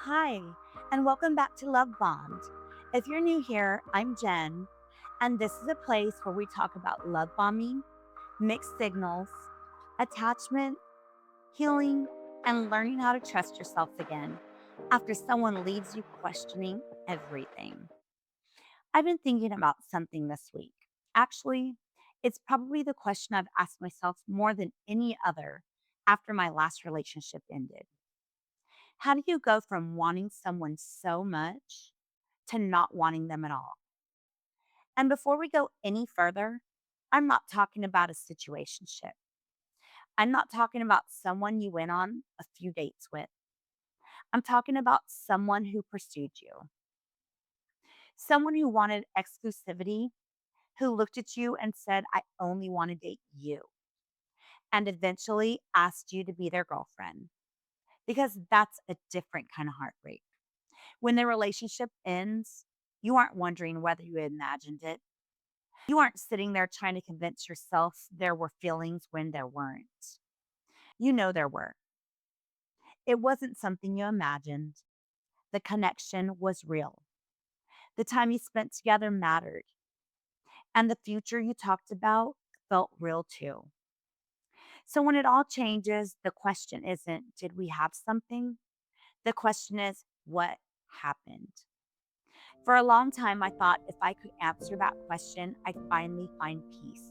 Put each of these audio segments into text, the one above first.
Hi, and welcome back to LoveBombed. If you're new here, I'm Jen, and this is a place where we talk about love bombing, mixed signals, attachment, healing, and learning how to trust yourself again after someone leaves you questioning everything. I've been thinking about something this week. Actually, it's probably the question I've asked myself more than any other after my last relationship ended. How do you go from wanting someone so much to not wanting them at all? And before we go any further, I'm not talking about a situationship. I'm not talking about someone you went on a few dates with. I'm talking about someone who pursued you, someone who wanted exclusivity, who looked at you and said, I only want to date you, and eventually asked you to be their girlfriend. Because that's a different kind of heartbreak. When the relationship ends, you aren't wondering whether you imagined it. You aren't sitting there trying to convince yourself there were feelings when there weren't. You know there were. It wasn't something you imagined. The connection was real. The time you spent together mattered. And the future you talked about felt real too. So when it all changes, the question isn't, did we have something? The question is, what happened? For a long time, I thought if I could answer that question, I'd finally find peace.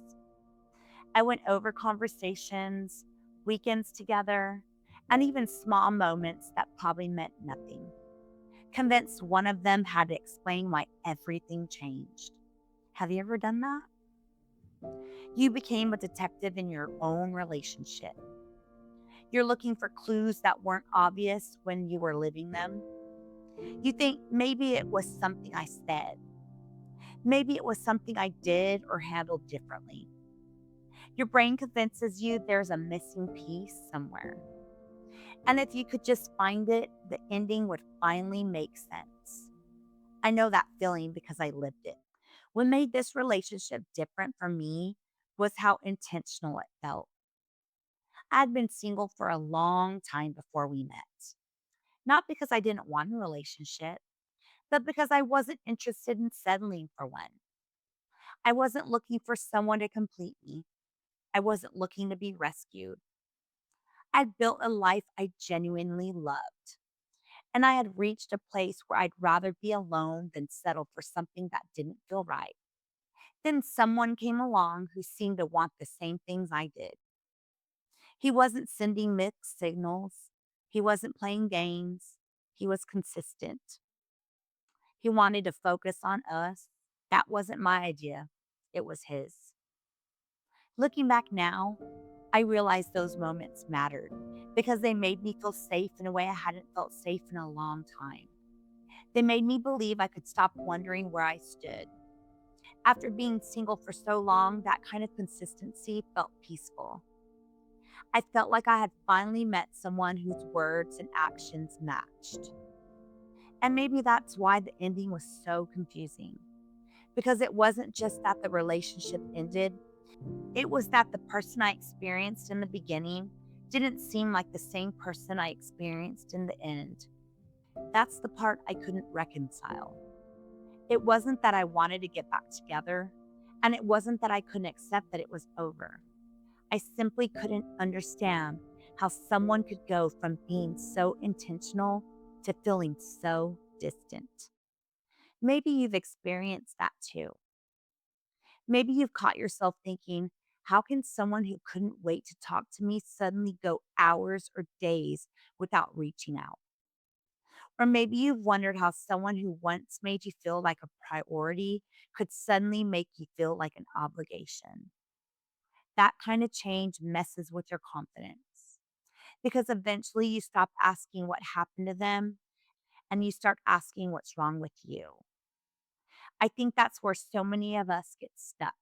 I went over conversations, weekends together, and even small moments that probably meant nothing, convinced one of them had to explain why everything changed. Have you ever done that? You became a detective in your own relationship. You're looking for clues that weren't obvious when you were living them. You think maybe it was something I said, maybe it was something I did or handled differently. Your brain convinces you there's a missing piece somewhere. And if you could just find it, the ending would finally make sense. I know that feeling because I lived it. What made this relationship different for me was how intentional it felt. I'd been single for a long time before we met. Not because I didn't want a relationship, but because I wasn't interested in settling for one. I wasn't looking for someone to complete me. I wasn't looking to be rescued. I'd built a life I genuinely loved, and I had reached a place where I'd rather be alone than settle for something that didn't feel right. Then someone came along who seemed to want the same things I did. He wasn't sending mixed signals, he wasn't playing games, he was consistent. He wanted to focus on us. That wasn't my idea, it was his. Looking back now, I realize those moments mattered because they made me feel safe in a way I hadn't felt safe in a long time. They made me believe I could stop wondering where I stood. After being single for so long, that kind of consistency felt peaceful. I felt like I had finally met someone whose words and actions matched. And maybe that's why the ending was so confusing. Because it wasn't just that the relationship ended, it was that the person I experienced in the beginning didn't seem like the same person I experienced in the end. That's the part I couldn't reconcile. It wasn't that I wanted to get back together, and it wasn't that I couldn't accept that it was over. I simply couldn't understand how someone could go from being so intentional to feeling so distant. Maybe you've experienced that too. Maybe you've caught yourself thinking, how can someone who couldn't wait to talk to me suddenly go hours or days without reaching out? Or maybe you've wondered how someone who once made you feel like a priority could suddenly make you feel like an obligation. That kind of change messes with your confidence because eventually you stop asking what happened to them and you start asking what's wrong with you. I think that's where so many of us get stuck.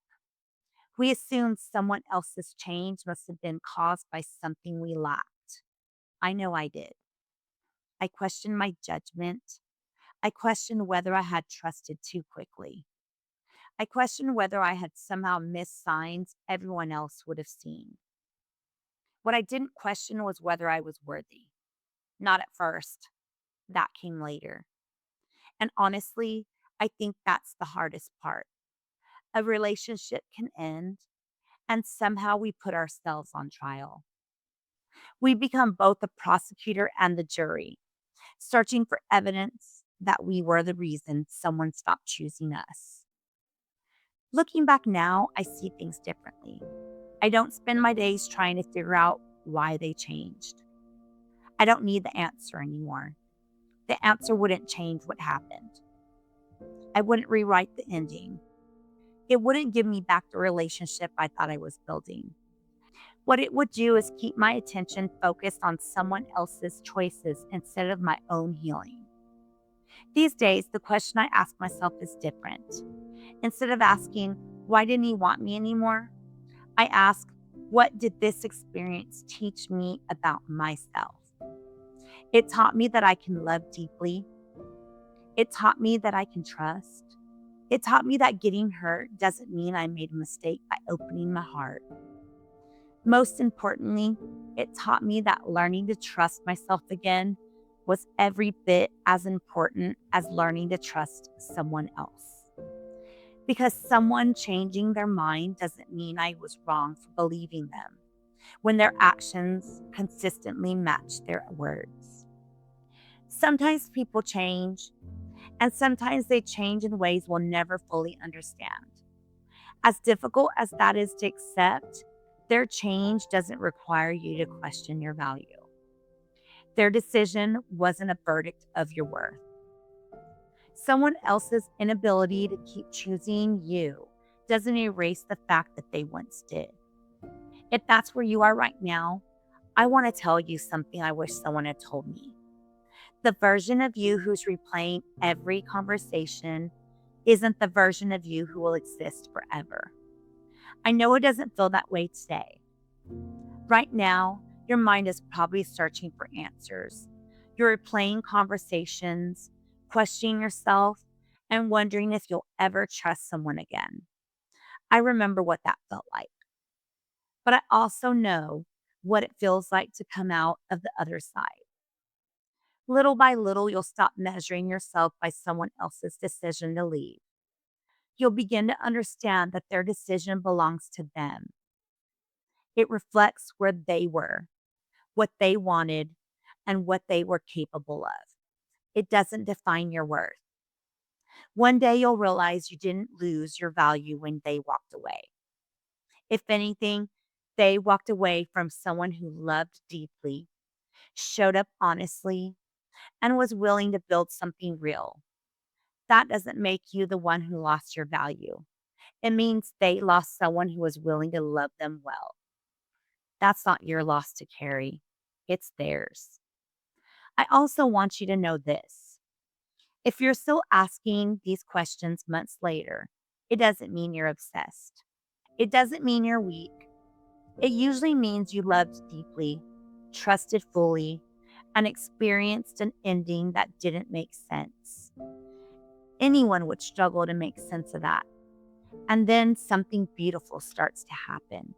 We assume someone else's change must have been caused by something we lacked. I know I did. I questioned my judgment. I questioned whether I had trusted too quickly. I questioned whether I had somehow missed signs everyone else would have seen. What I didn't question was whether I was worthy. Not at first. that came later. And honestly, I think that's the hardest part. A relationship can end, and somehow we put ourselves on trial. We become both the prosecutor and the jury, searching for evidence that we were the reason someone stopped choosing us. Looking back now, I see things differently. I don't spend my days trying to figure out why they changed. I don't need the answer anymore. The answer wouldn't change what happened. I wouldn't rewrite the ending. It wouldn't give me back the relationship I thought I was building. What it would do is keep my attention focused on someone else's choices instead of my own healing. These days, the question I ask myself is different. Instead of asking, why didn't he want me anymore? I ask, what did this experience teach me about myself? It taught me that I can love deeply. It taught me that I can trust. It taught me that getting hurt doesn't mean I made a mistake by opening my heart. Most importantly, it taught me that learning to trust myself again was every bit as important as learning to trust someone else. Because someone changing their mind doesn't mean I was wrong for believing them when their actions consistently match their words. Sometimes people change, and sometimes they change in ways we'll never fully understand. As difficult as that is to accept, their change doesn't require you to question your value. Their decision wasn't a verdict of your worth. Someone else's inability to keep choosing you doesn't erase the fact that they once did. If that's where you are right now, I want to tell you something I wish someone had told me. The version of you who's replaying every conversation isn't the version of you who will exist forever. I know it doesn't feel that way today. Right now, your mind is probably searching for answers. You're replaying conversations, questioning yourself, and wondering if you'll ever trust someone again. I remember what that felt like. But I also know what it feels like to come out of the other side. Little by little, you'll stop measuring yourself by someone else's decision to leave. You'll begin to understand that their decision belongs to them. It reflects where they were, what they wanted, and what they were capable of. It doesn't define your worth. One day you'll realize you didn't lose your value when they walked away. If anything, they walked away from someone who loved deeply, showed up honestly, and was willing to build something real. That doesn't make you the one who lost your value. It means they lost someone who was willing to love them well. That's not your loss to carry, it's theirs. I also want you to know this. If you're still asking these questions months later, it doesn't mean you're obsessed. It doesn't mean you're weak. It usually means you loved deeply, trusted fully, and experienced an ending that didn't make sense. Anyone would struggle to make sense of that. And then something beautiful starts to happen.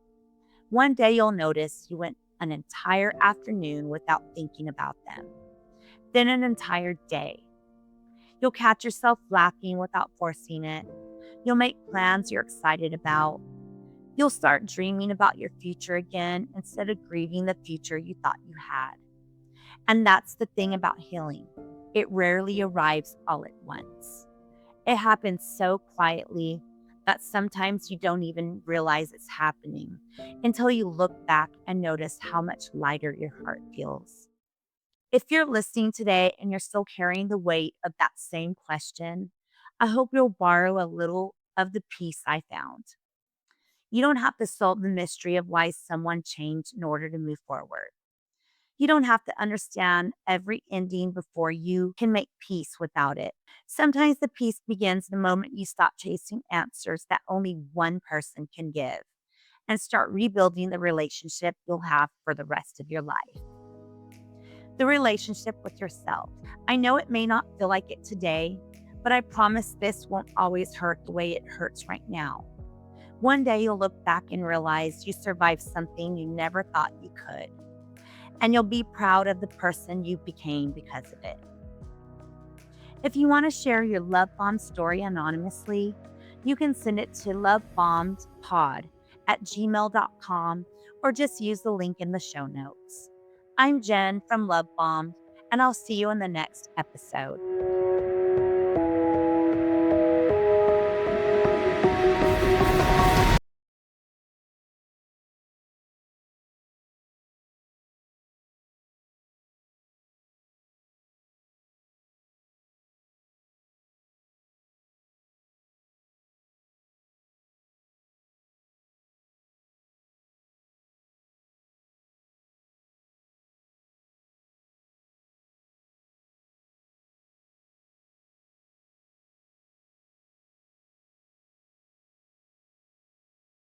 One day you'll notice you went an entire afternoon without thinking about them, then an entire day. You'll catch yourself laughing without forcing it. You'll make plans you're excited about. You'll start dreaming about your future again instead of grieving the future you thought you had. And that's the thing about healing. It rarely arrives all at once. It happens so quietly that sometimes you don't even realize it's happening until you look back and notice how much lighter your heart feels. If you're listening today and you're still carrying the weight of that same question, I hope you'll borrow a little of the peace I found. You don't have to solve the mystery of why someone changed in order to move forward. You don't have to understand every ending before you can make peace without it. Sometimes the peace begins the moment you stop chasing answers that only one person can give and start rebuilding the relationship you'll have for the rest of your life. The relationship with yourself. I know it may not feel like it today, but I promise this won't always hurt the way it hurts right now. One day you'll look back and realize you survived something you never thought you could, and you'll be proud of the person you became because of it. If you want to share your love bomb story anonymously, you can send it to lovebombedpod@gmail.com or just use the link in the show notes. I'm Jen from Love Bombed, and I'll see you in the next episode.